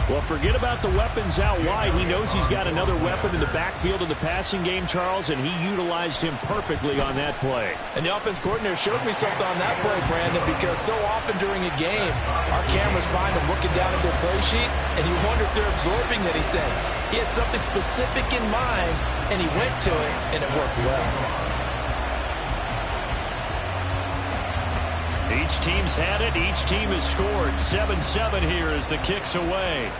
Well, forget about the weapons out wide. He knows he's got another weapon in the backfield in the passing game, Charles, and he utilized him perfectly on that play. And the offense coordinator showed me something on that play, Brandon, because so often during a game, our cameras find them looking down at their play sheets, and you wonder if they're absorbing anything. He had something specific in mind, and he went to it, and it worked well. Each team's had it. Each team has scored. 7-7 here as the kick's away.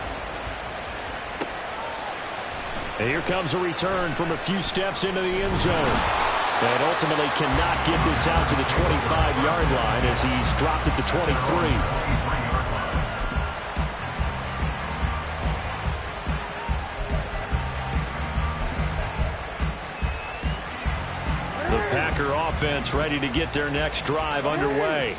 And here comes a return from a few steps into the end zone. And ultimately cannot get this out to the 25-yard line as he's dropped at the 23. Packer offense ready to get their next drive underway.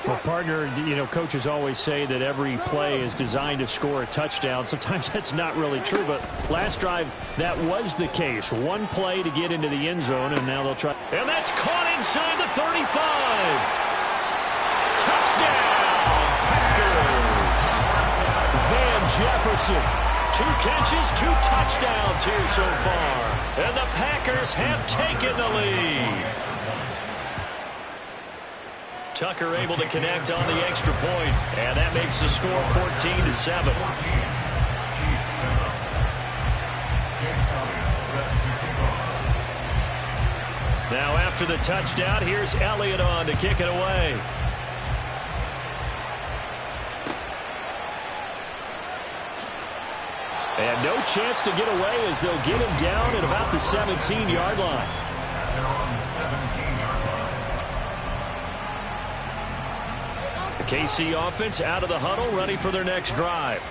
Well, partner, you know, coaches always say that every play is designed to score a touchdown. Sometimes that's not really true, but last drive, that was the case. One play to get into the end zone, and now they'll try. And that's caught inside the 35. Touchdown, Packers. Van Jefferson. 2 catches, 2 touchdowns here so far. And the Packers have taken the lead. Tucker able to connect on the extra point, and that makes the score 14-7. Now after the touchdown, here's Elliott on to kick it away. And no chance to get away as they'll get him down at about the 17-yard line. The KC offense out of the huddle, ready for their next drive.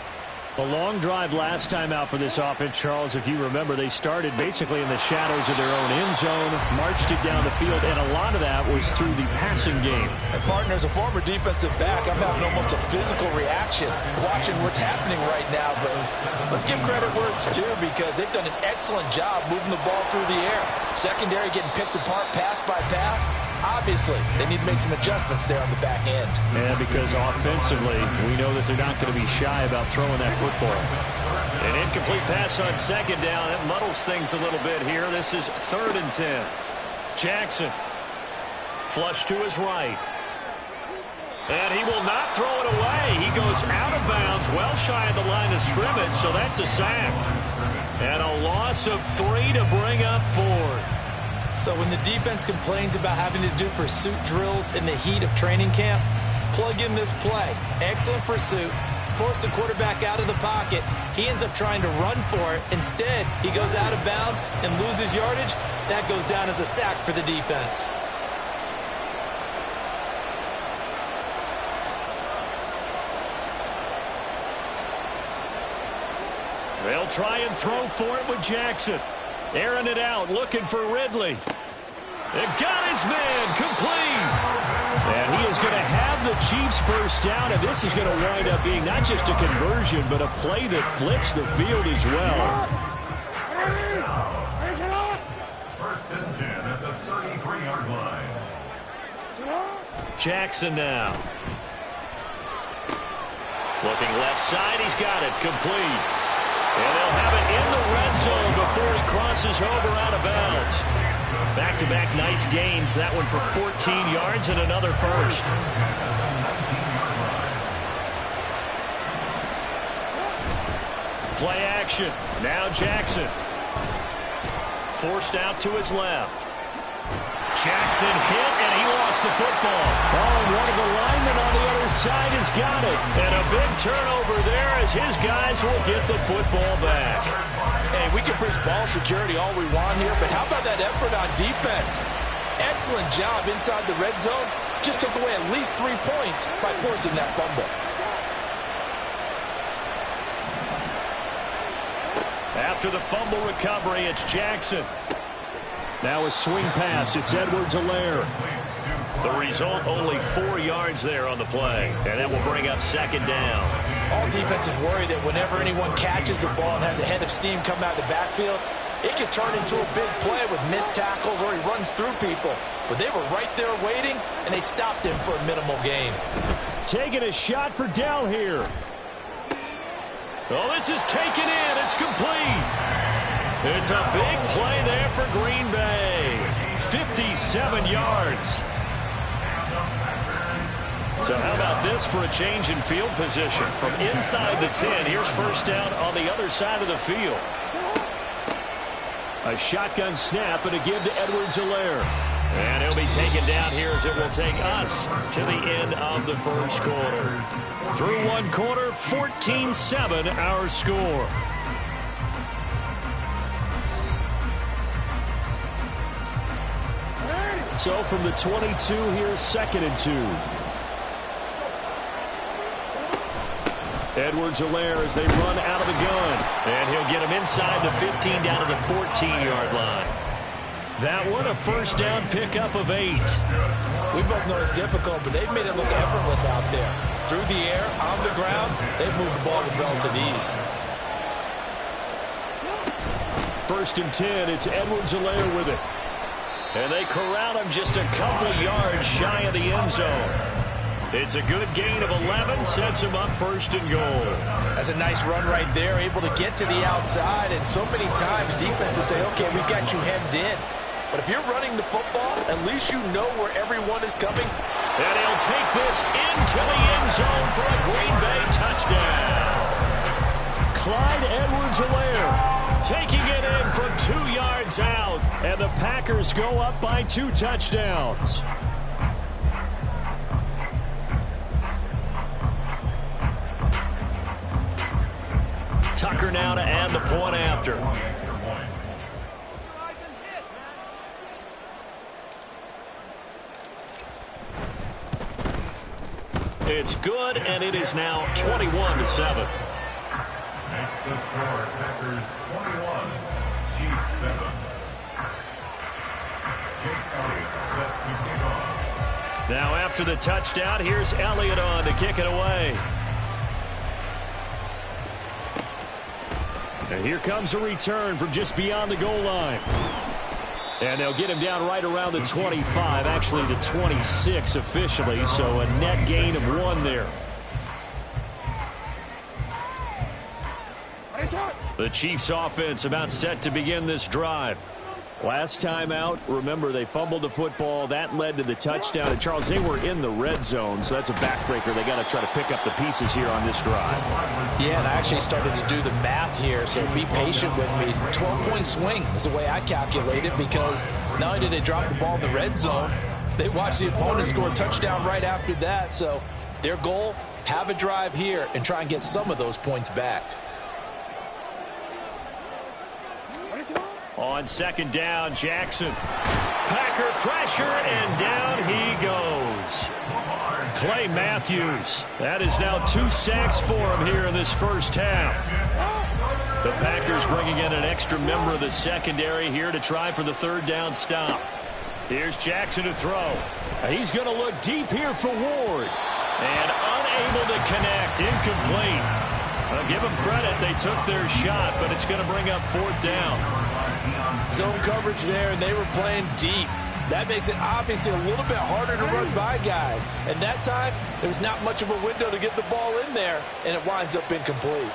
A long drive last time out for this offense, Charles. If you remember, they started basically in the shadows of their own end zone, marched it down the field, and a lot of that was through the passing game. And partner, as a former defensive back, I'm having almost a physical reaction watching what's happening right now. But let's give credit where it's due, because they've done an excellent job moving the ball through the air. Secondary getting picked apart pass by pass. Obviously, they need to make some adjustments there on the back end. Yeah, because offensively, we know that they're not going to be shy about throwing that football. An incomplete pass on second down. That muddles things a little bit here. This is 3rd and 10. Jackson. Flush to his right. And he will not throw it away. He goes out of bounds, well shy of the line of scrimmage, so that's a sack. And a loss of 3 to bring up 4th. So when the defense complains about having to do pursuit drills in the heat of training camp, plug in this play. Excellent pursuit. Force the quarterback out of the pocket. He ends up trying to run for it. Instead, he goes out of bounds and loses yardage. That goes down as a sack for the defense. They'll try and throw for it with Jackson. Airing it out, looking for Ridley. It got his man, complete. And he is going to have the Chiefs first down, and this is going to wind up being not just a conversion, but a play that flips the field as well. 1st and 10 at the 33-yard line. Jackson now. Looking left side, he's got it, complete. And they'll have it in the red zone before he crosses over out of bounds. Back-to-back nice gains. That one for 14 yards and another first. Play action. Now Jackson. Forced out to his left. Jackson hit, and he lost the football. Oh, and one of the linemen on the other side has got it. And a big turnover there as his guys will get the football back. Hey, we can preach ball security all we want here, but how about that effort on defense? Excellent job inside the red zone. Just took away at least 3 points by forcing that fumble. After the fumble recovery, it's Jackson. Now a swing pass. It's Edwards-Helaire. The result, only 4 yards there on the play. And that will bring up 2nd down. All defenses worry that whenever anyone catches the ball and has a head of steam come out of the backfield, it can turn into a big play with missed tackles or he runs through people. But they were right there waiting, and they stopped him for a minimal gain. Taking a shot for Dell here. Oh, this is taken in. It's complete. It's a big play there for Green Bay. 57 yards. So how about this for a change in field position? From inside the 10, here's first down on the other side of the field. A shotgun snap and a give to Edwards-Helaire. And he'll be taken down here as it will take us to the end of the first quarter. Through one quarter, 14-7 our score. So from the 22, here's 2nd and 2. Edwards-Helaire as they run out of the gun. And he'll get him inside the 15 down to the 14-yard line. That one a first down pickup of 8. We both know it's difficult, but they've made it look effortless out there. Through the air, on the ground, they've moved the ball with relative ease. 1st and 10, it's Edwards-Helaire with it. And they corral him just a couple yards shy of the end zone. It's a good gain of 11, sets him up 1st and goal. That's a nice run right there, able to get to the outside. And so many times defenses say, okay, we've got you hemmed in. But if you're running the football, at least you know where everyone is coming. And he'll take this into the end zone for a Green Bay touchdown. Clyde Edwards-Helaire taking it in from 2 yards out. And the Packers go up by 2 touchdowns. Tucker now to add the point after. It's good, and it is now 21-7. Makes the score Packers 21, Chiefs 7. Jake Elliott set to kick off. Now after the touchdown, here's Elliott on to kick it away. And here comes a return from just beyond the goal line. And they'll get him down right around the 25, actually the 26 officially, so a net gain of 1 there. The Chiefs offense about set to begin this drive. Last time out, remember, they fumbled the football. That led to the touchdown. And, Charles, they were in the red zone, so that's a backbreaker. They got to try to pick up the pieces here on this drive. Yeah, and I actually started to do the math here, so be patient with me. 12-point swing is the way I calculate it, because not only did they drop the ball in the red zone, they watched the opponent score a touchdown right after that. So their goal, have a drive here and try and get some of those points back. On 2nd down, Jackson. Packer pressure, and down he goes. Clay Matthews. That is now 2 sacks for him here in this first half. The Packers bringing in an extra member of the secondary here to try for the 3rd down stop. Here's Jackson to throw. He's going to look deep here for Ward. And unable to connect. Incomplete. I'll give them credit. They took their shot, but it's going to bring up 4th down. Zone coverage there, and they were playing deep. That makes it obviously a little bit harder to run by guys. And that time, there was not much of a window to get the ball in there, and it winds up incomplete.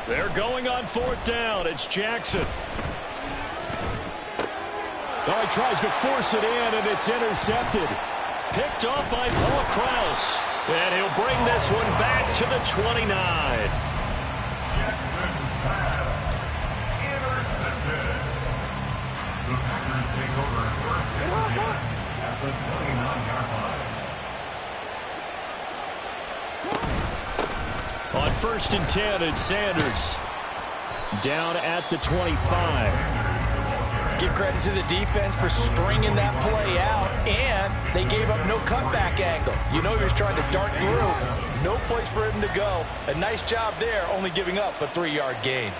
They're going on 4th down. It's Jackson. Oh, he tries to force it in, and it's intercepted. Picked off by Paul Krause. And he'll bring this one back to the 29. Jackson's pass intercepted. The Packers take over 1st and 10 at the 29-yard line. On 1st and 10, it's Sanders. Down at the 25. Give credit to the defense for stringing that play out, and they gave up no cutback angle. You know he was trying to dart through. No place for him to go. A nice job there, only giving up a 3-yard gain.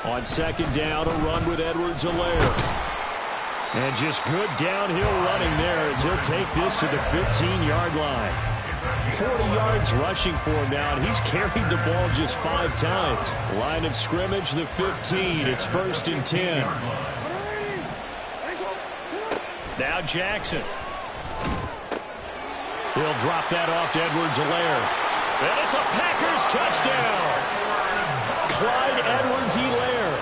On 2nd down, a run with Edwards-Helaire. And just good downhill running there as he'll take this to the 15-yard line. 40 yards rushing for him now, and he's carried the ball just 5 times. Line of scrimmage, the 15. It's 1st and 10. Now Jackson. He'll They'll drop that off to Edwards-Helaire. And it's a Packers touchdown. Clyde Edwards-Helaire.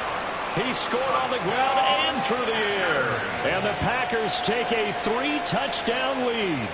He scored on the ground and through the air. And the Packers take a 3-touchdown lead.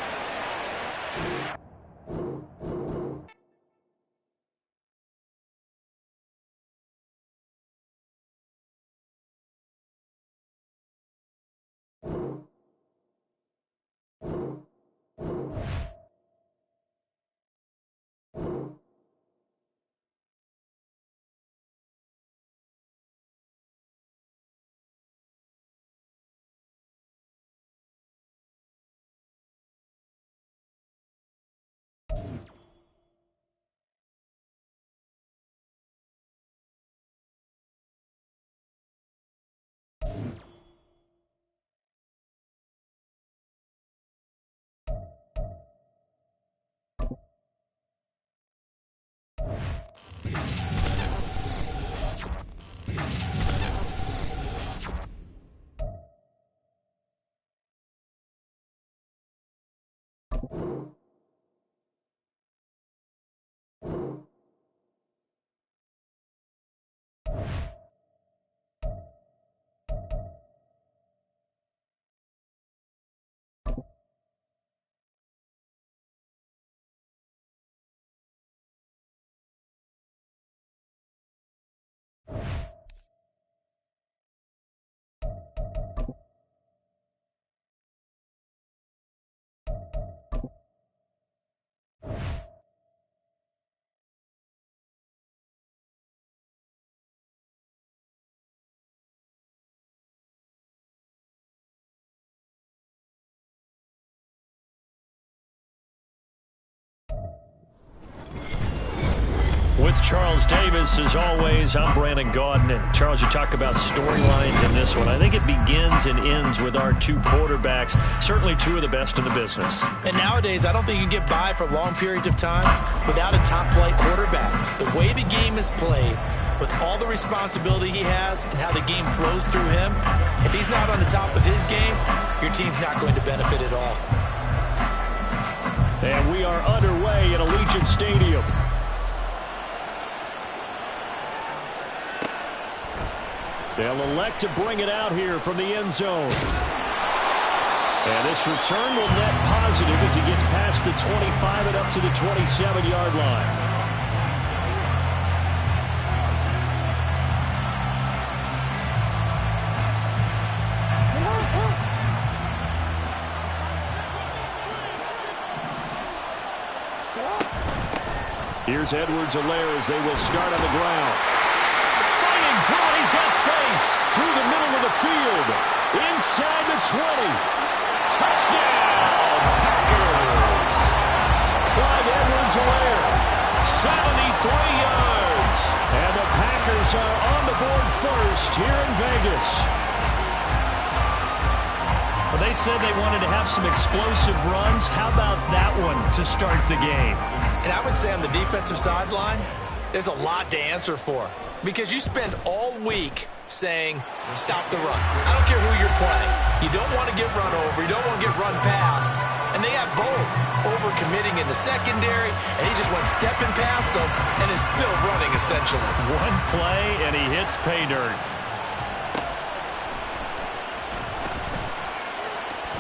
With Charles Davis, as always, I'm Brandon Gaudin. Charles, you talk about storylines in this one. I think it begins and ends with our two quarterbacks, certainly two of the best in the business. And nowadays, I don't think you can get by for long periods of time without a top-flight quarterback. The way the game is played, with all the responsibility he has and how the game flows through him, if he's not on the top of his game, your team's not going to benefit at all. And we are underway at Allegiant Stadium. They'll elect to bring it out here from the end zone. And this return will net positive as he gets past the 25 and up to the 27-yard line. Here's Edwards-Helaire as they will start on the ground. Fighting through it, he's got space. Through the middle of the field. Inside the 20. Touchdown, Packers. Clyde Edwards-Helaire, 73 yards. And the Packers are on the board first here in Vegas. Well, they said they wanted to have some explosive runs. How about that one to start the game? And I would say on the defensive sideline, there's a lot to answer for. Because you spend all week saying, stop the run. I don't care who you're playing. You don't want to get run over. You don't want to get run past. And they have both. Overcommitting in the secondary, and he just went stepping past them and is still running, essentially. One play, and he hits pay dirt.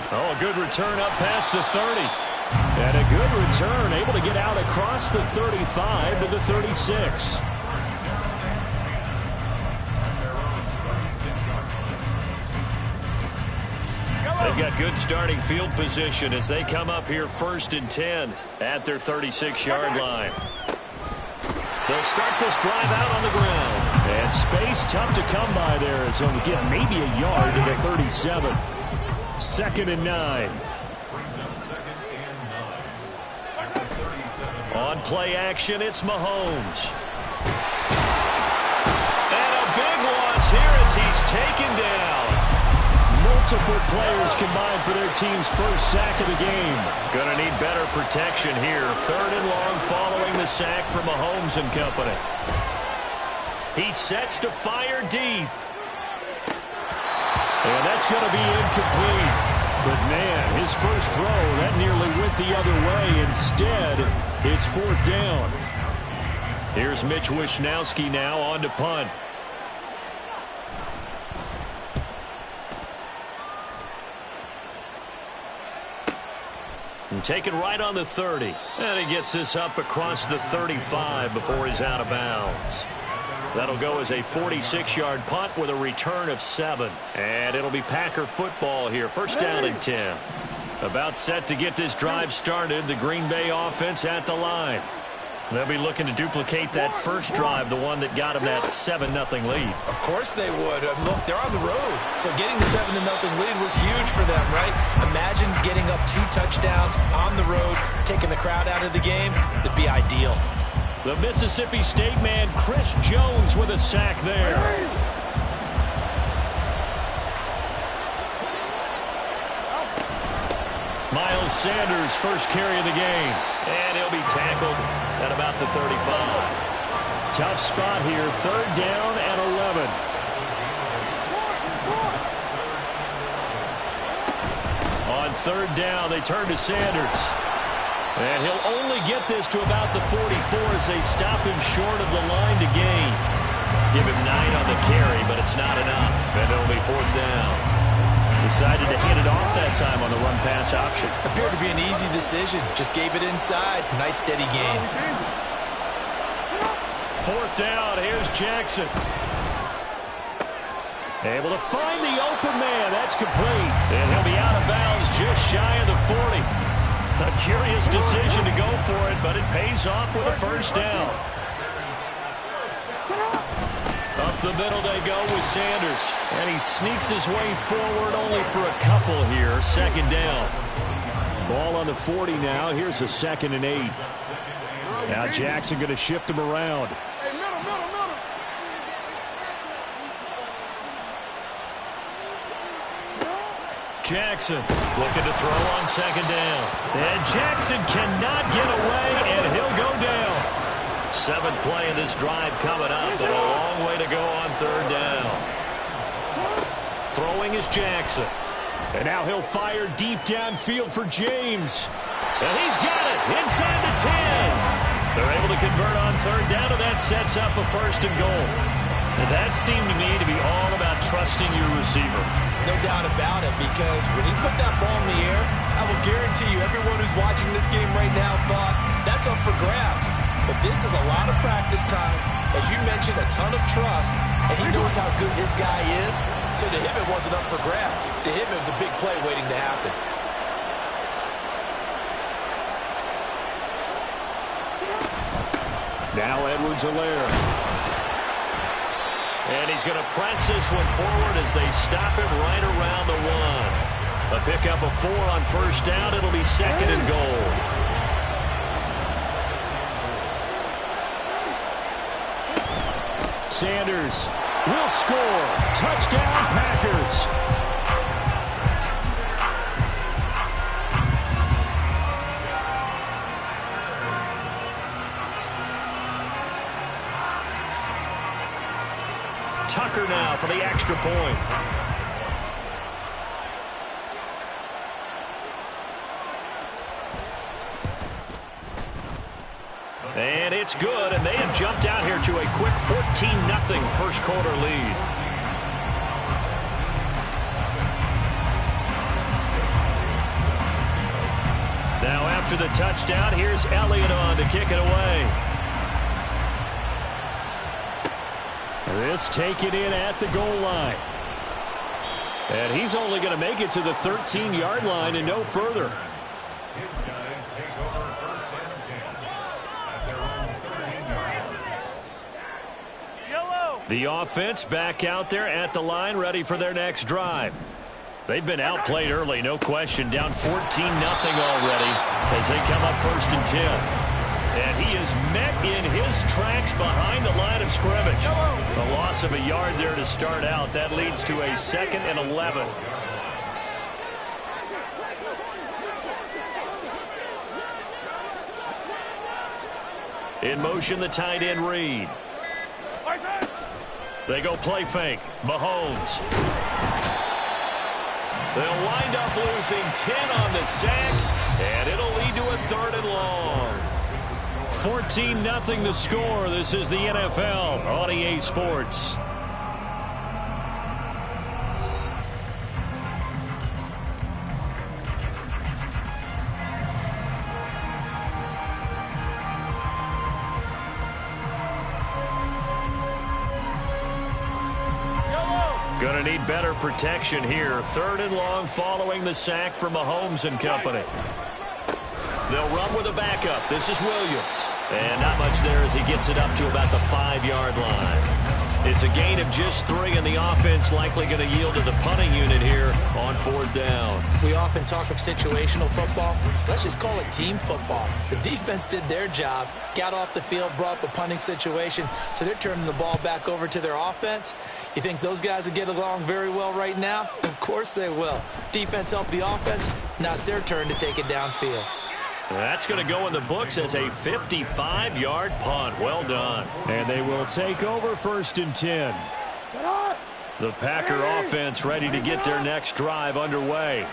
Oh, a good return up past the 30. And a good return, able to get out across the 35 to the 36. They've got good starting field position as they come up here 1st and 10 at their 36-yard line. They'll start this drive out on the ground. And space tough to come by there as they'll get maybe a yard to the 37. 2nd and 9. On play action, it's Mahomes. And a big loss here as he's taken down. Multiple players combined for their team's first sack of the game. Gonna need better protection here. 3rd and long following the sack from Mahomes and company. He sets to fire deep. And that's going to be incomplete. But, man, his first throw, that nearly went the other way. Instead, it's 4th down. Here's Mitch Wishnowsky now on to punt. And taken right on the 30. And he gets this up across the 35 before he's out of bounds. That'll go as a 46-yard punt with a return of 7. And it'll be Packer football here. First down and 10. About set to get this drive started. The Green Bay offense at the line. They'll be looking to duplicate that first drive, the one that got them that 7-0 lead. Of course they would. Look, they're on the road. So getting the 7-0 lead was huge for them, right? Imagine getting up 2 touchdowns on the road, taking the crowd out of the game. That'd be ideal. The Mississippi State man, Chris Jones, with a sack there. Miles Sanders, first carry of the game. And he'll be tackled at about the 35. Tough spot here, 3rd down and 11. On 3rd down, they turn to Sanders. And he'll only get this to about the 44 as they stop him short of the line to gain. Give him 9 on the carry, but it's not enough. And it'll be 4th down. Decided to hand it off that time on the run-pass option. Appeared to be an easy decision. Just gave it inside. Nice, steady gain. 4th down. Here's Jackson. Able to find the open man. That's complete. And he'll be out of bounds just shy of the 40. A curious decision to go for it, but it pays off with a first down. Up the middle they go with Sanders. And he sneaks his way forward only for a couple here. 2nd down. Ball on the 40 now. Here's a 2nd and 8. Now Jackson going to shift him around. Jackson looking to throw on 2nd down. And Jackson cannot get away, and he'll go down. 7th play of this drive coming up, but a long way to go on 3rd down. Throwing is Jackson. And now he'll fire deep downfield for James. And he's got it inside the 10. They're able to convert on 3rd down, and that sets up a 1st and goal. And that seemed to me to be all about trusting your receiver. No doubt about it, because when he put that ball in the air, I will guarantee you everyone who's watching this game right now thought that's up for grabs. But this is a lot of practice time. As you mentioned, a ton of trust, and he knows how good his guy is. So to him, it wasn't up for grabs. To him, it was a big play waiting to happen. Now Edwards-Helaire. And he's going to press this one forward as they stop him right around the 1. A pickup of 4 on 1st down. It'll be 2nd and goal. Sanders will score. Touchdown, Packers. Tucker now for the extra point. And it's good, and they have jumped out here to a quick 14-0 first quarter lead. Now after the touchdown, here's Elliott on to kick it away. This taken in at the goal line. And he's only going to make it to the 13-yard line and no further. His guys take over 1st and 10 at their own 13-yard line. The offense back out there at the line, ready for their next drive. They've been outplayed early, no question. Down 14-0 already as they come up 1st and 10. And he is met in his tracks behind the line of scrimmage. A loss of a yard there to start out. That leads to a 2nd and 11. In motion, the tight end Reed. They go play fake. Mahomes. They'll wind up losing 10 on the sack, and it'll lead to a 3rd and long. 14-0 the score. This is the NFL on EA Sports. Going to need better protection here. 3rd and long following the sack from Mahomes and company. They'll run with a backup. This is Williams. And not much there as he gets it up to about the 5-yard line. It's a gain of just 3, and the offense likely going to yield to the punting unit here on 4th down. We often talk of situational football. Let's just call it team football. The defense did their job, got off the field, brought the punting situation, so they're turning the ball back over to their offense. You think those guys will get along very well right now? Of course they will. Defense helped the offense. Now it's their turn to take it downfield. That's going to go in the books as a 55-yard punt. Well done. And they will take over 1st and 10. The Packer offense ready to get their next drive underway.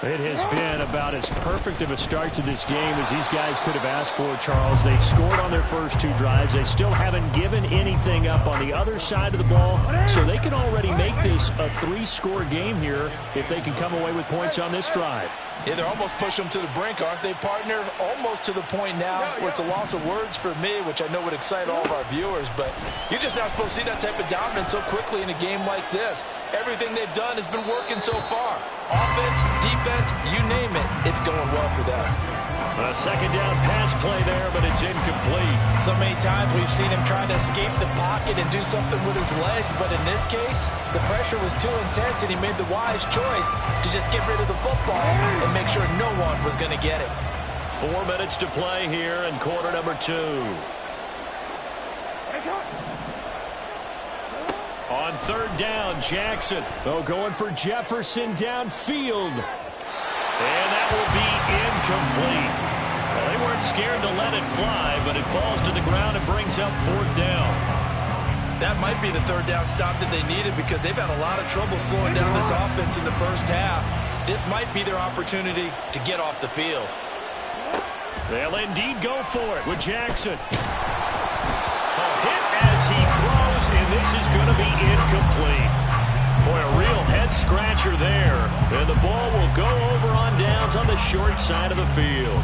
It has been about as perfect of a start to this game as these guys could have asked for, Charles. They've scored on their first 2 drives. They still haven't given anything up on the other side of the ball, so they can already make this a 3-score game here if they can come away with points on this drive. Yeah, they're almost pushing them to the brink, aren't they, partner? Almost to the point now where it's a loss of words for me, which I know would excite all of our viewers, but you're just not supposed to see that type of dominance so quickly in a game like this. Everything they've done has been working so far. Offense, defense, you name it, it's going well for them. A 2nd down pass play there, but it's incomplete. So many times we've seen him trying to escape the pocket and do something with his legs, but in this case, the pressure was too intense and he made the wise choice to just get rid of the football and make sure no one was going to get it. 4 minutes to play here in quarter number 2. On 3rd down, Jackson. Oh, going for Jefferson downfield. And that will be incomplete. Well, they weren't scared to let it fly, but it falls to the ground and brings up 4th down. That might be the 3rd down stop that they needed because they've had a lot of trouble slowing down this offense in the first half. This might be their opportunity to get off the field. They'll indeed go for it with Jackson. A hit as he throws, and this is going to be incomplete. Boy, a real head-scratcher there. And the ball will go over on downs on the short side of the field.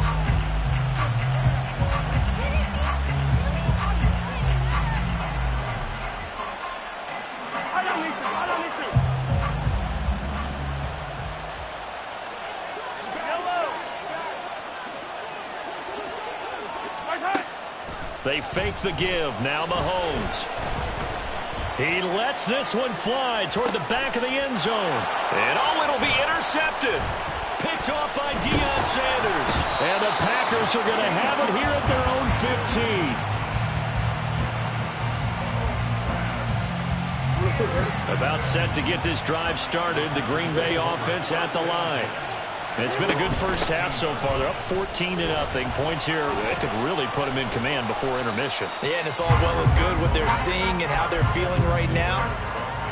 They fake the give. Now Mahomes. He lets this one fly toward the back of the end zone. And oh, it'll be intercepted. Picked off by Deion Sanders. And the Packers are going to have it here at their own 15. About set to get this drive started. The Green Bay offense at the line. It's been a good first half so far. They're up 14-0. Points here that could really put them in command before intermission. Yeah, and it's all well and good what they're seeing and how they're feeling right now.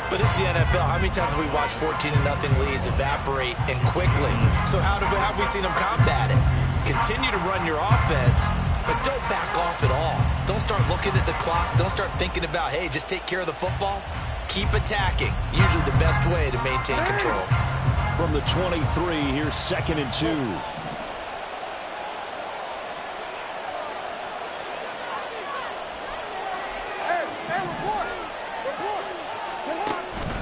But it's the NFL. How many times have we watched 14-0 leads evaporate and quickly? So how have we seen them combat it? Continue to run your offense, but don't back off at all. Don't start looking at the clock. Don't start thinking about, hey, just take care of the football. Keep attacking. Usually the best way to maintain control. From the 23, here's 2nd and 2.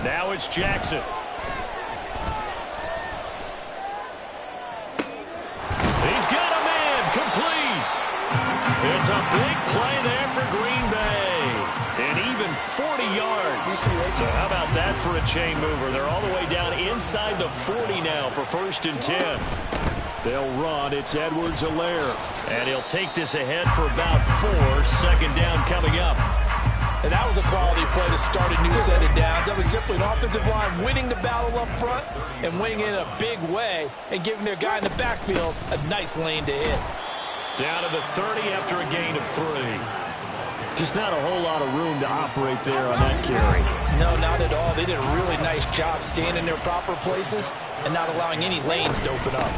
Now it's Jackson. He's got a man, complete. It's a big play there for Green Bay. And even 40 yards. So how about that for a chain mover? They're all the way down inside the 40 now for 1st and 10. They'll run. It's Edwards-Helaire. And he'll take this ahead for about 4. 2nd down coming up. And that was a quality play to start a new set of downs. That was simply an offensive line winning the battle up front and winning it in a big way and giving their guy in the backfield a nice lane to hit. Down to the 30 after a gain of 3. Just not a whole lot of room to operate there on that carry. No, not at all. They did a really nice job staying in their proper places and not allowing any lanes to open up.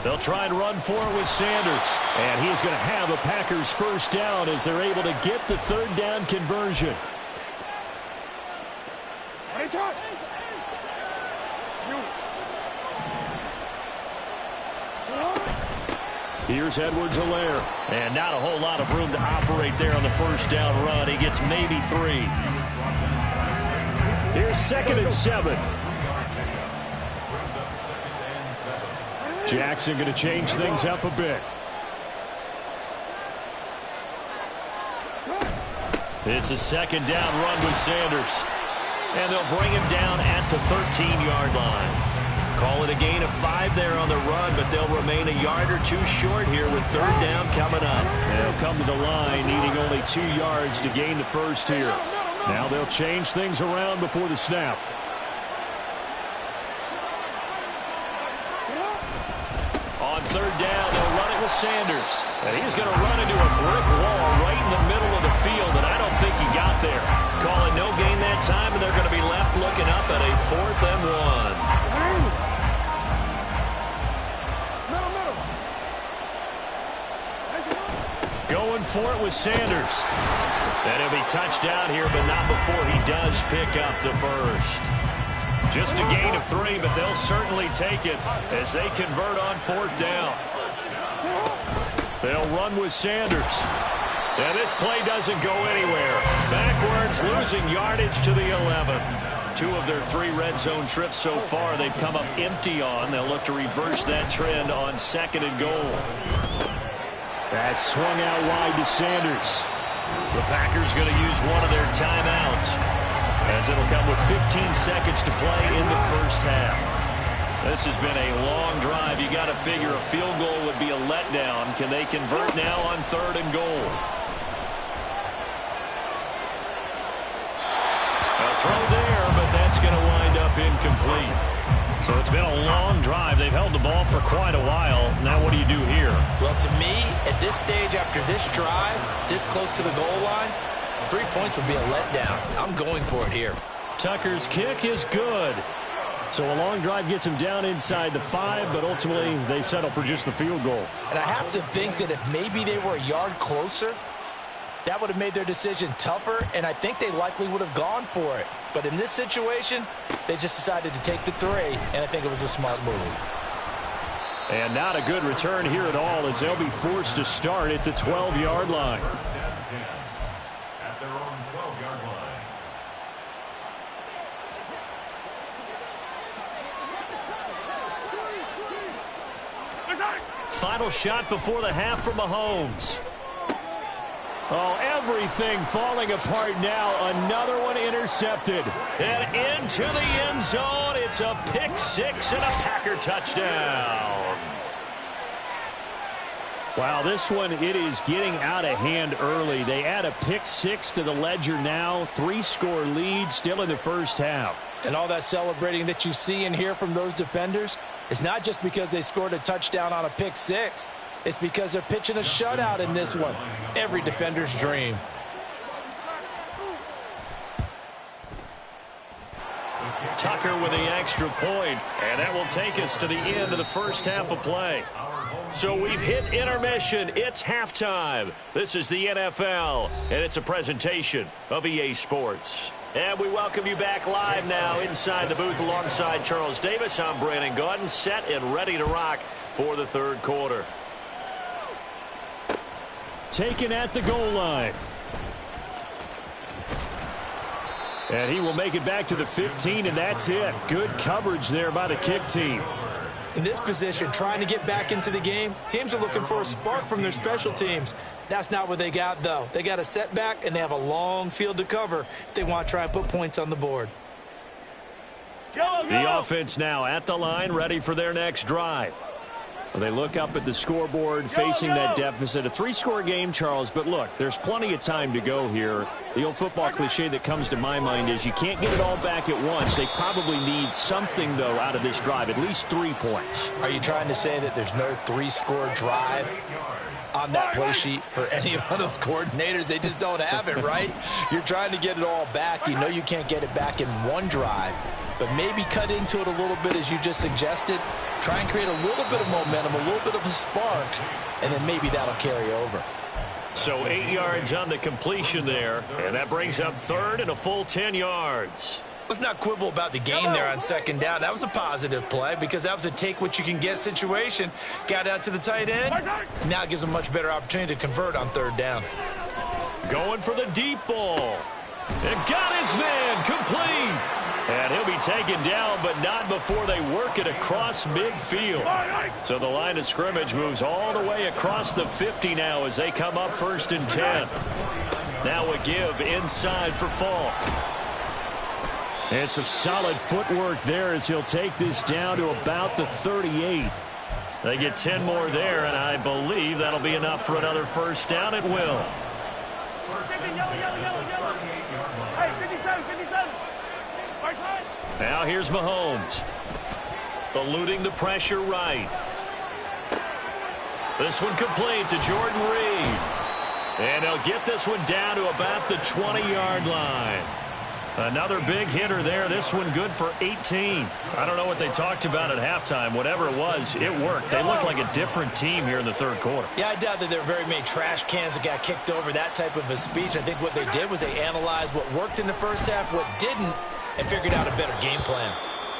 They'll try and run for it with Sanders. And he is going to have a Packers first down as they're able to get the third down conversion. Here's Edwards-Helaire. And not a whole lot of room to operate there on the first down run. He gets maybe 3. Here's 2nd and 7. Jackson going to change things up a bit. It's a 2nd down run with Sanders. And they'll bring him down at the 13-yard line. Call it a gain of 5 there on the run, but they'll remain a yard or 2 short here with 3rd down coming up. They'll come to the line needing only 2 yards to gain the first here. Now they'll change things around before the snap. On 3rd down, they'll run it with Sanders. And he's going to run into a brick wall right in the middle of the field, and I don't think he got there. Call it no gain that time, and they're going to be left looking up at a 4th and 1. Going for it with Sanders. And he'll be touched down here, but not before he does pick up the first. Just a gain of 3, but they'll certainly take it as they convert on 4th down. They'll run with Sanders. And this play doesn't go anywhere. Backwards, losing yardage to the 11. 2 of their 3 red zone trips so far they've come up empty on. They'll look to reverse that trend on 2nd and goal. That's swung out wide to Sanders. The Packers going to use one of their timeouts, as it'll come with 15 seconds to play in the first half. This has been a long drive. You got to figure a field goal would be a letdown. Can they convert now on 3rd and goal? A throw there, but that's going to wind up incomplete. So it's been a long drive. They've held the ball for quite a while. Now what do you do here? Well, to me, at this stage after this drive, this close to the goal line, 3 points would be a letdown. I'm going for it here. Tucker's kick is good. So a long drive gets him down inside the 5, but ultimately they settle for just the field goal. And I have to think that if maybe they were a yard closer, that would have made their decision tougher, and I think they likely would have gone for it. But in this situation, they just decided to take the 3, and I think it was a smart move. And not a good return here at all, as they'll be forced to start at the 12-yard line. At their own 12-yard line. Final shot before the half from Mahomes. Oh, everything falling apart now. Another one intercepted. And into the end zone. It's a pick 6 and a Packer touchdown. Wow, this one, it is getting out of hand early. They add a pick 6 to the ledger now. 3-score lead still in the first half. And all that celebrating that you see and hear from those defenders is not just because they scored a touchdown on a pick 6. It's because they're pitching a shutout in this one. Every defender's dream. Tucker with the extra point, and that will take us to the end of the first half of play. So we've hit intermission. It's halftime. This is the NFL, and it's a presentation of EA Sports. And we welcome you back live now inside the booth alongside Charles Davis. I'm Brandon Gaudin, set and ready to rock for the third quarter. Taken at the goal line. And he will make it back to the 15, and that's it. Good coverage there by the kick team. In this position, trying to get back into the game, teams are looking for a spark from their special teams. That's not what they got, though. They got a setback, and they have a long field to cover if they want to try and put points on the board. The offense now at the line, ready for their next drive. Well, they look up at the scoreboard, facing that deficit. A 3-score game, Charles, but look, there's plenty of time to go here. The old football cliche that comes to my mind is you can't get it all back at once. They probably need something, though, out of this drive, at least 3 points. Are you trying to say that there's no 3-score drive? on that play sheet for any of those coordinators. They just don't have it, right? You're trying to get it all back. You know you can't get it back in one drive, but maybe cut into it a little bit as you just suggested. Try and create a little bit of momentum, a little bit of a spark, and then maybe that'll carry over. So 8 yards on the completion there, and that brings up third and a full 10 yards. Let's not quibble about the gain there on second down. That was a positive play because that was a take-what-you-can-get situation. Got out to the tight end. Now it gives them a much better opportunity to convert on third down. Going for the deep ball. And got his man complete. And he'll be taken down, but not before they work it across midfield. So the line of scrimmage moves all the way across the 50 now as they come up 1st and 10. Now a give inside for Falk. And some solid footwork there as he'll take this down to about the 38. They get 10 more there, and I believe that'll be enough for another first down. It will. Now here's Mahomes. Eluding the pressure right. This one complete to Jordan Reed. And he'll get this one down to about the 20-yard line. Another big hitter there. This one good for 18. I don't know what they talked about at halftime. Whatever it was, it worked. They looked like a different team here in the third quarter. Yeah, I doubt that there are very many trash cans that got kicked over, that type of a speech. I think what they did was they analyzed what worked in the first half, what didn't, and figured out a better game plan.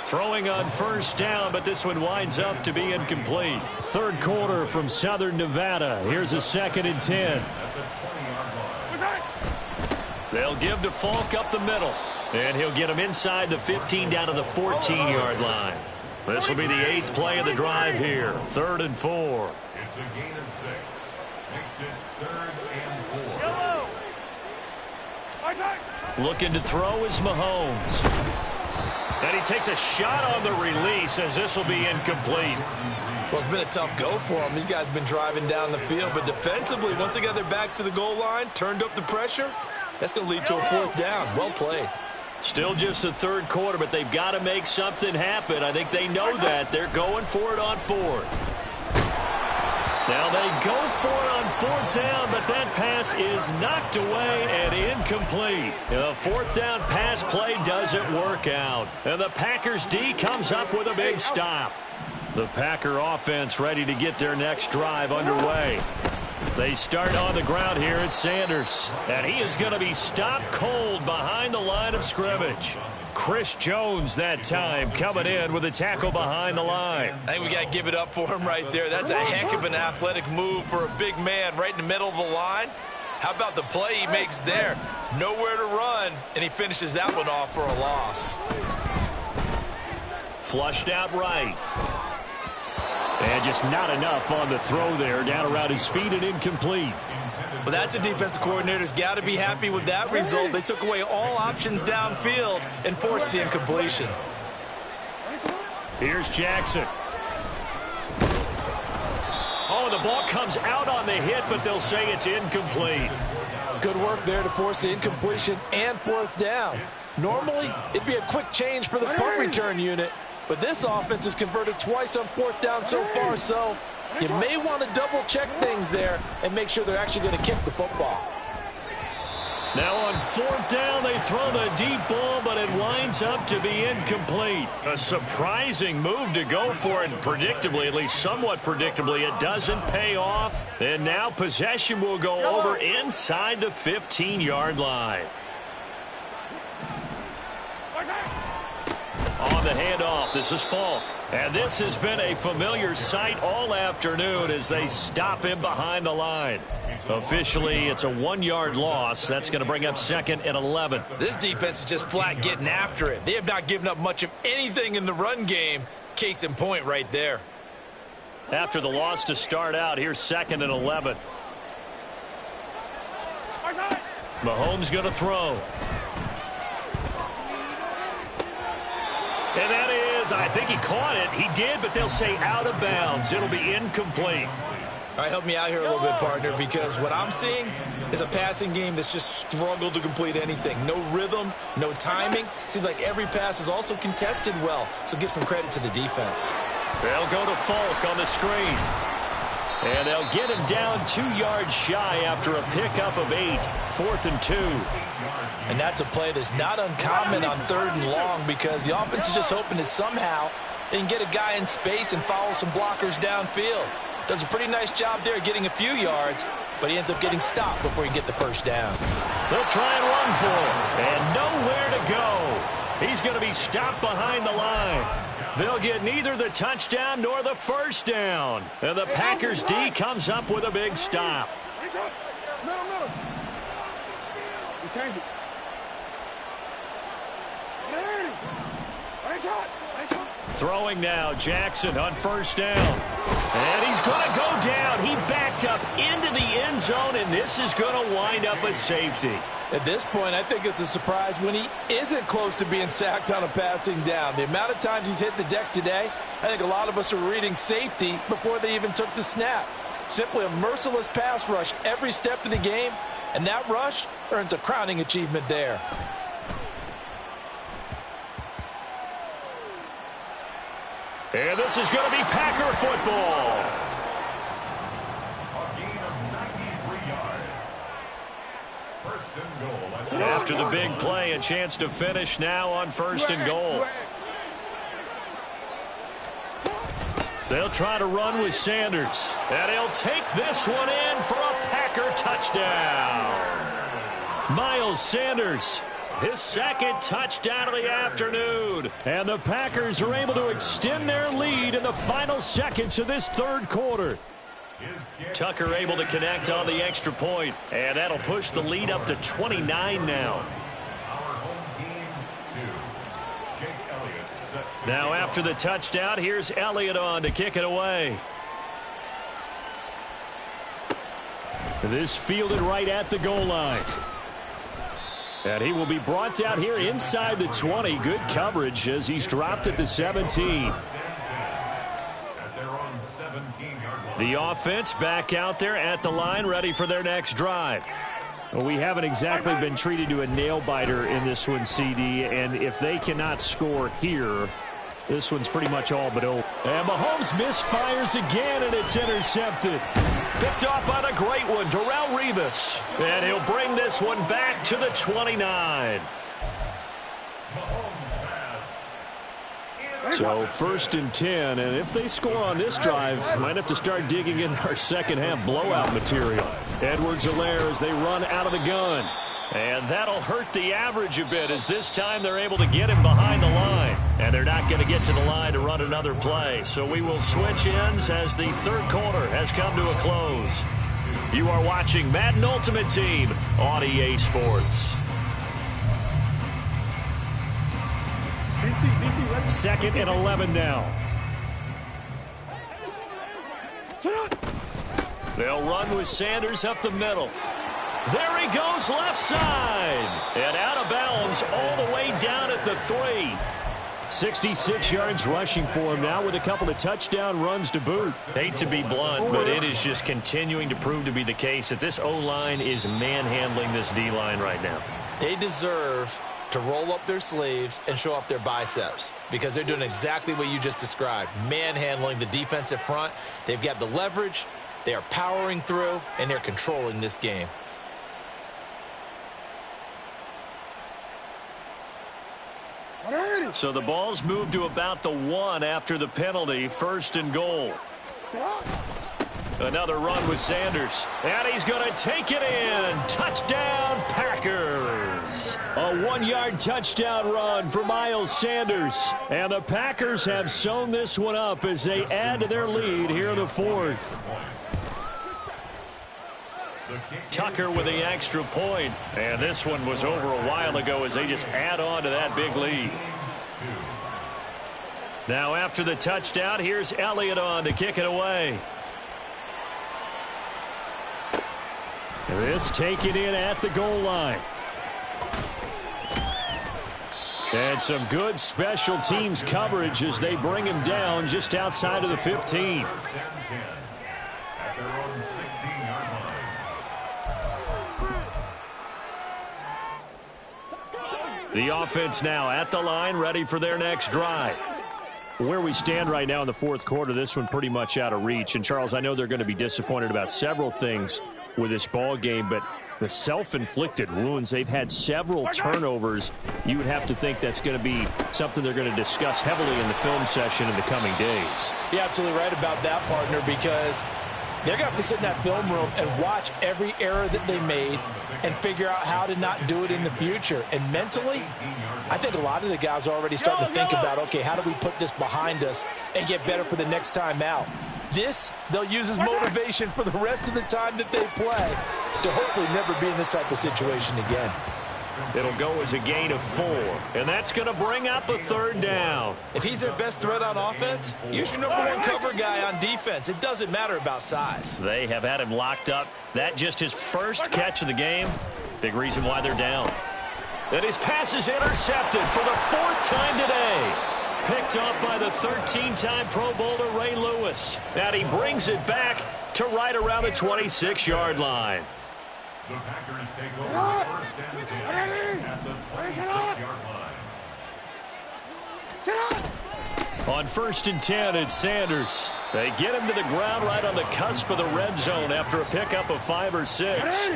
Throwing on first down, but this one winds up to be incomplete. Third quarter from Southern Nevada. Here's a 2nd and 10. They'll give to Falk up the middle. And he'll get him inside the 15 down to the 14-yard line. This will be the 8th play of the drive here. 3rd and 4. It's a gain of 6. Makes it 3rd and 4. Looking to throw is Mahomes. And he takes a shot on the release as this will be incomplete. Well, it's been a tough go for them. These guys have been driving down the field, but defensively, once they got their backs to the goal line, turned up the pressure, that's going to lead to a 4th down. Well played. Still just the third quarter, but they've got to make something happen. I think they know that. They're going for it on 4th. Now they go for it on 4th down, but that pass is knocked away and incomplete. The 4th down pass play doesn't work out. And the Packers D comes up with a big stop. The Packer offense ready to get their next drive underway. They start on the ground here at Sanders. And he is going to be stopped cold behind the line of scrimmage. Chris Jones that time coming in with a tackle behind the line. I think we got to give it up for him right there. That's a heck of an athletic move for a big man right in the middle of the line. How about the play he makes there? Nowhere to run, and he finishes that one off for a loss. Flushed out right. And just not enough on the throw there. Down around his feet and incomplete. Well, that's a defensive coordinator's got to be happy with that result. They took away all options downfield and forced the incompletion. Here's Jackson. Oh, the ball comes out on the hit, but they'll say it's incomplete. Good work there to force the incompletion and 4th down. Normally, it'd be a quick change for the punt return unit, but this offense has converted twice on 4th down so far, so you may want to double-check things there and make sure they're actually going to kick the football. Now on 4th down, they throw the deep ball, but it winds up to be incomplete. A surprising move to go for it, predictably, at least somewhat predictably, it doesn't pay off. And now possession will go over inside the 15-yard line. On the handoff, this is Falk. And this has been a familiar sight all afternoon as they stop him behind the line. Officially, it's a 1-yard loss. That's going to bring up 2nd and 11. This defense is just flat getting after it. They have not given up much of anything in the run game. Case in point right there. After the loss to start out, here's 2nd and 11. Mahomes going to throw. And that is, I think he caught it. He did, but they'll say out of bounds. It'll be incomplete. All right, help me out here a little bit, partner, because what I'm seeing is a passing game that's just struggled to complete anything. No rhythm, no timing. Seems like every pass is also contested well, so give some credit to the defense. They'll go to Falk on the screen. And they'll get him down 2 yards shy after a pickup of 8. 4th and 2. And that's a play that's not uncommon on 3rd and long because the offense is just hoping that somehow they can get a guy in space and follow some blockers downfield. Does a pretty nice job there getting a few yards, but he ends up getting stopped before he can get the first down. They'll try and run for him, and nowhere to go. He's going to be stopped behind the line. They'll get neither the touchdown nor the first down. And the Packers D comes up with a big stop. Middle. You change it. Throwing now, Jackson on first down. And he's going to go down. He backed up into the end zone, and this is going to wind up a safety. At this point, I think it's a surprise when he isn't close to being sacked on a passing down. The amount of times he's hit the deck today, I think a lot of us are reading safety before they even took the snap. Simply a merciless pass rush every step of the game, and that rush earns a crowning achievement there. And this is going to be Packer football. A gain of 93 yards. First and goal. After the big play, a chance to finish now on first and goal. They'll try to run with Sanders. And he'll take this one in for a Packer touchdown. Miles Sanders, his second touchdown of the afternoon. And the Packers are able to extend their lead in the final seconds of this 3rd quarter. Tucker able to connect on the extra point. And that'll push the lead up to 29 now. Now after the touchdown, here's Elliott on to kick it away. This fielded right at the goal line. And he will be brought down here inside the 20. Good coverage as he's dropped at the 17. The offense back out there at the line, ready for their next drive. Well, we haven't exactly been treated to a nail-biter in this one, CD, and if they cannot score here, this one's pretty much all but over. And Mahomes misfires again, and it's intercepted. Picked off on a great one, Darrelle Revis. And he'll bring this one back to the 29. So 1st and 10, and if they score on this drive, might have to start digging in our second half blowout material. Edwards-Helaire as they run out of the gun. And that'll hurt the average a bit as this time they're able to get him behind the line. And they're not going to get to the line to run another play. So we will switch ends as the 3rd quarter has come to a close. You are watching Madden Ultimate Team on EA Sports. 2nd and 11 now. They'll run with Sanders up the middle. There he goes left side. And out of bounds all the way down at the 3. 66 yards rushing for him now with a couple of touchdown runs to boot. Hate to be blunt, but it is just continuing to prove to be the case that this O-line is manhandling this D-line right now. They deserve to roll up their sleeves and show up their biceps because they're doing exactly what you just described, manhandling the defensive front. They've got the leverage, they are powering through, and they're controlling this game. So the ball's moved to about the 1 after the penalty, 1st and goal. Another run with Sanders. And he's going to take it in. Touchdown, Packers. A 1-yard touchdown run for Miles Sanders. And the Packers have sewn this one up as they add to their lead here in the 4th. Tucker with the extra point. And this one was over a while ago as they just add on to that big lead. Now after the touchdown, here's Elliott on to kick it away. This taken in at the goal line. And some good special teams coverage as they bring him down just outside of the 15. The offense now at the line, ready for their next drive. Where we stand right now in the fourth quarter, this one pretty much out of reach. And, Charles, I know they're going to be disappointed about several things with this ball game, but the self-inflicted wounds, they've had several turnovers. You would have to think that's going to be something they're going to discuss heavily in the film session in the coming days. You're absolutely right about that, partner, because they're going to have to sit in that film room and watch every error that they made and figure out how to not do it in the future. And mentally, I think a lot of the guys are already starting to think about, okay, how do we put this behind us and get better for the next time out? This, they'll use as motivation for the rest of the time that they play to hopefully never be in this type of situation again. It'll go as a gain of 4, and that's going to bring up a third down. If he's their best threat on offense, use your #1 cover guy on defense. It doesn't matter about size. They have had him locked up. That just his first catch of the game. Big reason why they're down. And his pass is intercepted for the 4th time today. Picked off by the 13-time Pro Bowler Ray Lewis. And he brings it back to right around the 26-yard line. The Packers take over first and 10 at the 26-yard line. On 1st and 10, it's Sanders. They get him to the ground right on the cusp of the red zone after a pickup of 5 or 6.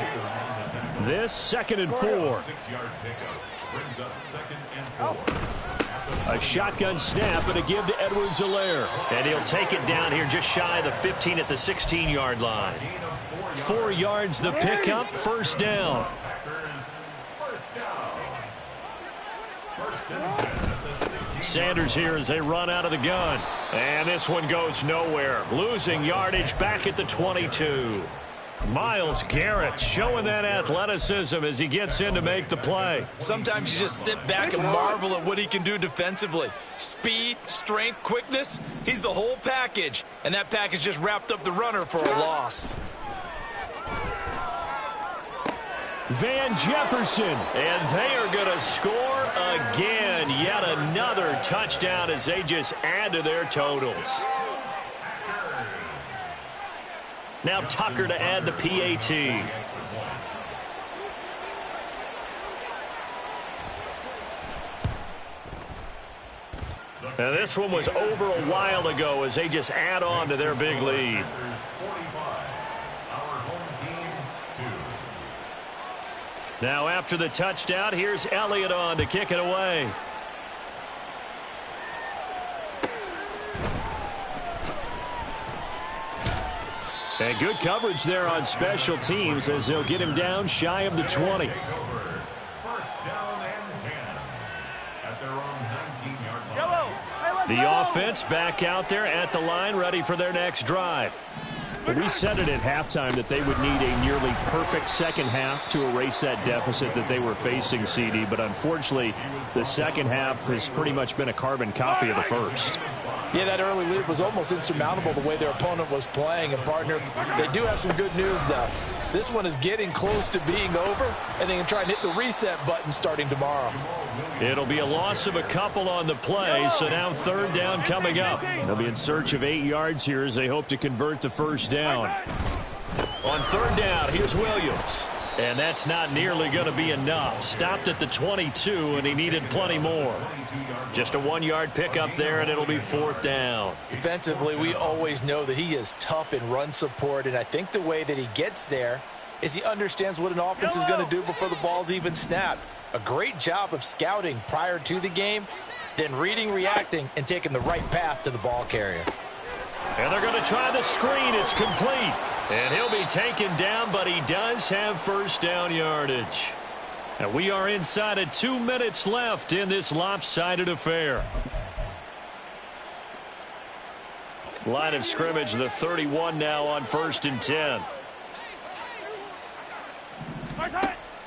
This 2nd and 4. 6-yard pickup brings up 2nd and 4. A shotgun snap and a give to Edwards-Helaire. And he'll take it down here just shy of the 15 at the 16-yard line. 4 yards the pickup, 1st down. Sanders here as they run out of the gun. And this one goes nowhere. Losing yardage back at the 22. Myles Garrett showing that athleticism as he gets in to make the play. Sometimes you just sit back and marvel at what he can do defensively. Speed, strength, quickness, he's the whole package. And that package just wrapped up the runner for a loss. Van Jefferson, and they are going to score again. Yet another touchdown as they just add to their totals. Now Tucker to add the PAT. Now this one was over a while ago as they just add on to their big lead. Now after the touchdown, here's Elliott on to kick it away. And good coverage there on special teams as they'll get him down shy of the 20. 1st down and 10 at their own 19-yard line. The offense back out there at the line, ready for their next drive. We said it at halftime that they would need a nearly perfect second half to erase that deficit that they were facing, CD. But unfortunately, the second half has pretty much been a carbon copy of the first. Yeah, that early lead was almost insurmountable the way their opponent was playing. And, partner, they do have some good news, though. This one is getting close to being over, and they can try and hit the reset button starting tomorrow. It'll be a loss of a couple on the play, so now 3rd down coming up. They'll be in search of 8 yards here as they hope to convert the 1st down. On 3rd down, here's Williams. And that's not nearly going to be enough. Stopped at the 22, and he needed plenty more. Just a 1-yard pickup there, and it'll be 4th down. Defensively, we always know that he is tough in run support, and I think the way that he gets there is he understands what an offense is going to do before the ball's even snapped. A great job of scouting prior to the game, then reading, reacting, and taking the right path to the ball carrier. And they're going to try the screen. It's complete. And he'll be taken down, but he does have 1st down yardage. And we are inside of 2 minutes left in this lopsided affair. Line of scrimmage, the 31 now on 1st and 10.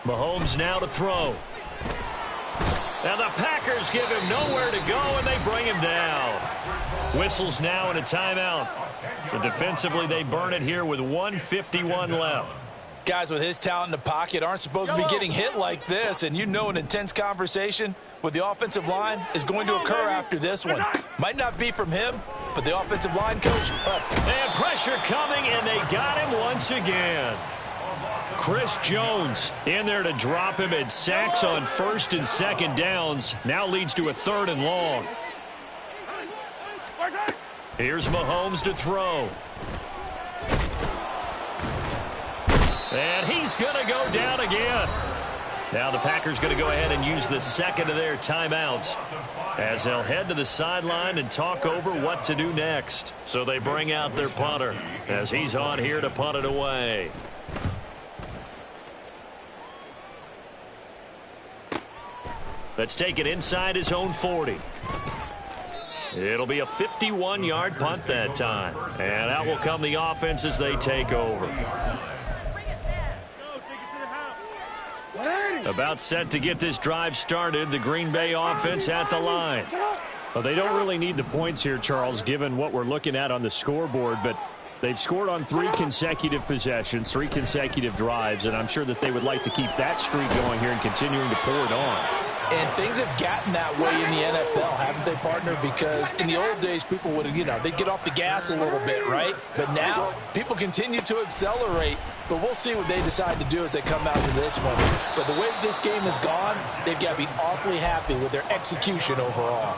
Mahomes now to throw. And the Packers give him nowhere to go, and they bring him down. Whistles now and a timeout. So defensively, they burn it here with 1:51 left. Guys with his talent in the pocket aren't supposed to be getting hit like this, and you know an intense conversation with the offensive line is going to occur after this one. Might not be from him, but the offensive line coach. And pressure coming, and they got him once again. Chris Jones in there to drop him at sacks on 1st and 2nd downs. Now leads to a 3rd and long. Here's Mahomes to throw. And he's going to go down again. Now the Packers going to go ahead and use the second of their timeouts as they'll head to the sideline and talk over what to do next. So they bring out their punter as he's on here to punt it away. Let's take it inside his own 40. It'll be a 51-yard punt that time. And out will come the offense as they take over. About set to get this drive started. The Green Bay offense at the line. Well, they don't really need the points here, Charles, given what we're looking at on the scoreboard. But they've scored on 3 consecutive possessions, 3 consecutive drives. And I'm sure that they would like to keep that streak going here and continuing to pour it on. And things have gotten that way in the NFL, haven't they, partner? Because in the old days, people would, they'd get off the gas a little bit, right? But now, people continue to accelerate. But we'll see what they decide to do as they come out to this one. But the way this game has gone, they've got to be awfully happy with their execution overall.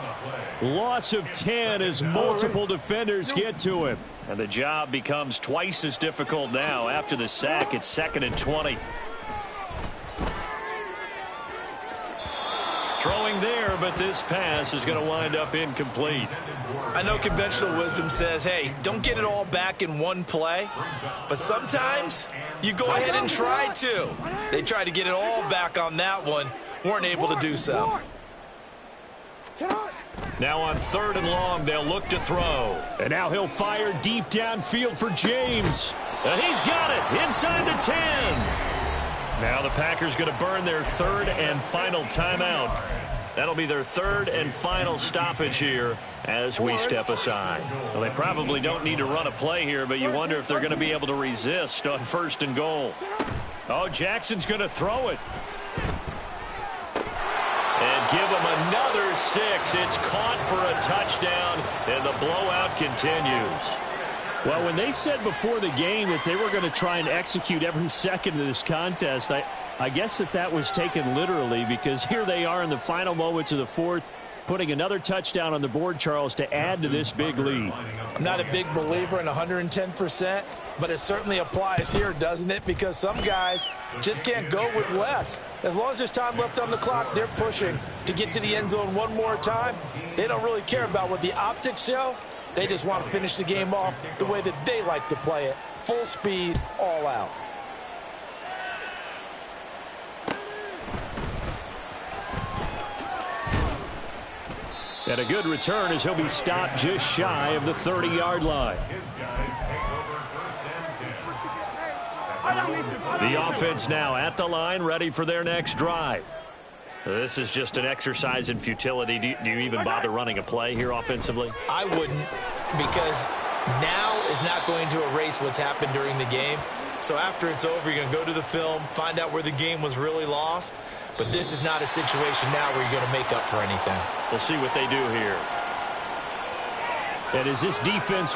Loss of 10 as multiple defenders get to him. And the job becomes twice as difficult now. After the sack, it's 2nd and 20. Throwing there, but this pass is going to wind up incomplete. I know conventional wisdom says, hey, don't get it all back in one play. But sometimes you go ahead and try to. They tried to get it all back on that one. Weren't able to do so. Now on 3rd and long, they'll look to throw. And now he'll fire deep downfield for James. And he's got it inside the 10. Now the Packers going to burn their 3rd and final timeout. That'll be their 3rd and final stoppage here as we step aside. Well, they probably don't need to run a play here, but you wonder if they're going to be able to resist on 1st and goal. Oh, Jackson's going to throw it. And give him another 6. It's caught for a touchdown, and the blowout continues. Well, when they said before the game that they were going to try and execute every second of this contest, I guess that was taken literally, because here they are in the final moments of the 4th, putting another touchdown on the board, Charles, to add to this big lead. I'm not a big believer in 110%, but it certainly applies here, doesn't it? Because some guys just can't go with less. As long as there's time left on the clock, they're pushing to get to the end zone one more time. They don't really care about what the optics show. They just want to finish the game off the way that they like to play it. Full speed, all out. And a good return as he'll be stopped just shy of the 30-yard line. The offense now at the line, ready for their next drive. This is just an exercise in futility. Do you even bother running a play here offensively? I wouldn't, because now is not going to erase what's happened during the game. So after it's over, you're going to go to the film, find out where the game was really lost. But this is not a situation now where you're going to make up for anything. We'll see what they do here. And as this defense